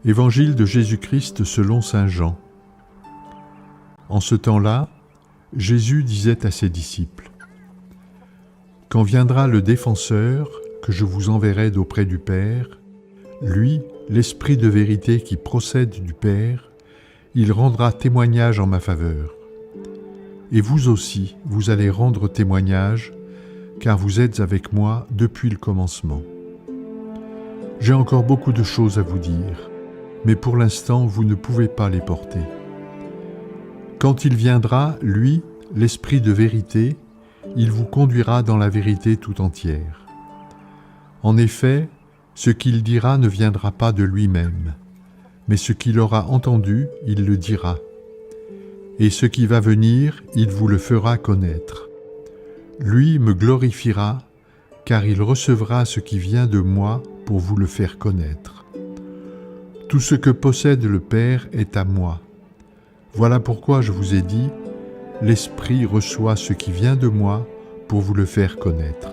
Évangile de Jésus-Christ selon saint Jean. En ce temps-là, Jésus disait à ses disciples : « Quand viendra le Défenseur, que je vous enverrai d'auprès du Père, lui, l'Esprit de vérité qui procède du Père, il rendra témoignage en ma faveur. Et vous aussi, vous allez rendre témoignage, car vous êtes avec moi depuis le commencement. J'ai encore beaucoup de choses à vous dire, mais pour l'instant, vous ne pouvez pas les porter. Quand il viendra, lui, l'Esprit de vérité, il vous conduira dans la vérité tout entière. En effet, ce qu'il dira ne viendra pas de lui-même, mais ce qu'il aura entendu, il le dira. Et ce qui va venir, il vous le fera connaître. Lui me glorifiera, car il recevra ce qui vient de moi pour vous le faire connaître. Tout ce que possède le Père est à moi. Voilà pourquoi je vous ai dit, l'Esprit reçoit ce qui vient de moi pour vous le faire connaître. »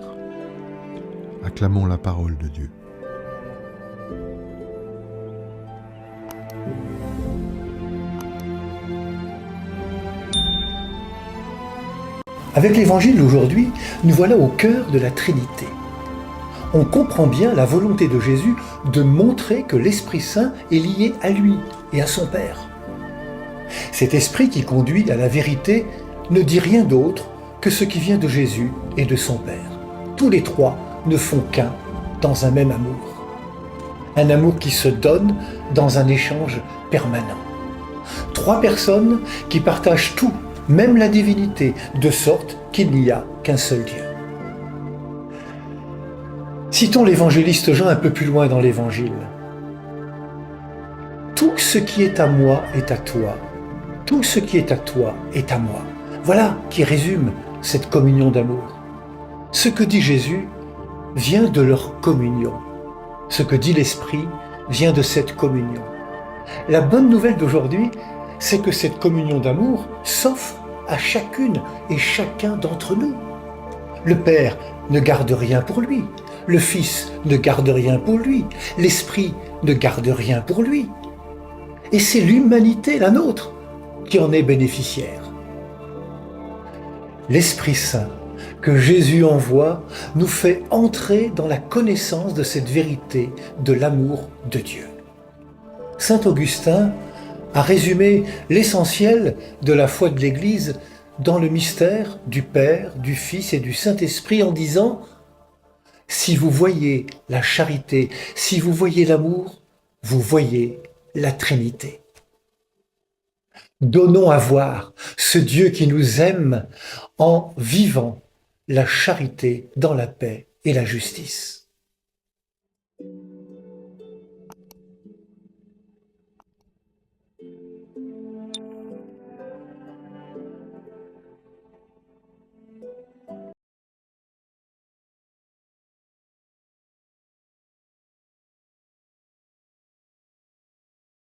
Acclamons la parole de Dieu. Avec l'Évangile d'aujourd'hui, nous voilà au cœur de la Trinité. On comprend bien la volonté de Jésus de montrer que l'Esprit Saint est lié à lui et à son Père. Cet Esprit qui conduit à la vérité ne dit rien d'autre que ce qui vient de Jésus et de son Père. Tous les trois ne font qu'un dans un même amour. Un amour qui se donne dans un échange permanent. Trois personnes qui partagent tout, même la divinité, de sorte qu'il n'y a qu'un seul Dieu. Citons l'évangéliste Jean un peu plus loin dans l'Évangile. « Tout ce qui est à moi est à toi. Tout ce qui est à toi est à moi. » Voilà qui résume cette communion d'amour. Ce que dit Jésus vient de leur communion. Ce que dit l'Esprit vient de cette communion. La bonne nouvelle d'aujourd'hui, c'est que cette communion d'amour s'offre à chacune et chacun d'entre nous. Le Père ne garde rien pour lui, le Fils ne garde rien pour lui, l'Esprit ne garde rien pour lui. Et c'est l'humanité, la nôtre, qui en est bénéficiaire. L'Esprit Saint que Jésus envoie nous fait entrer dans la connaissance de cette vérité de l'amour de Dieu. Saint Augustin a résumé l'essentiel de la foi de l'Église dans le mystère du Père, du Fils et du Saint-Esprit en disant « Si vous voyez la charité, si vous voyez l'amour, vous voyez la Trinité. » Donnons à voir ce Dieu qui nous aime en vivant la charité dans la paix et la justice.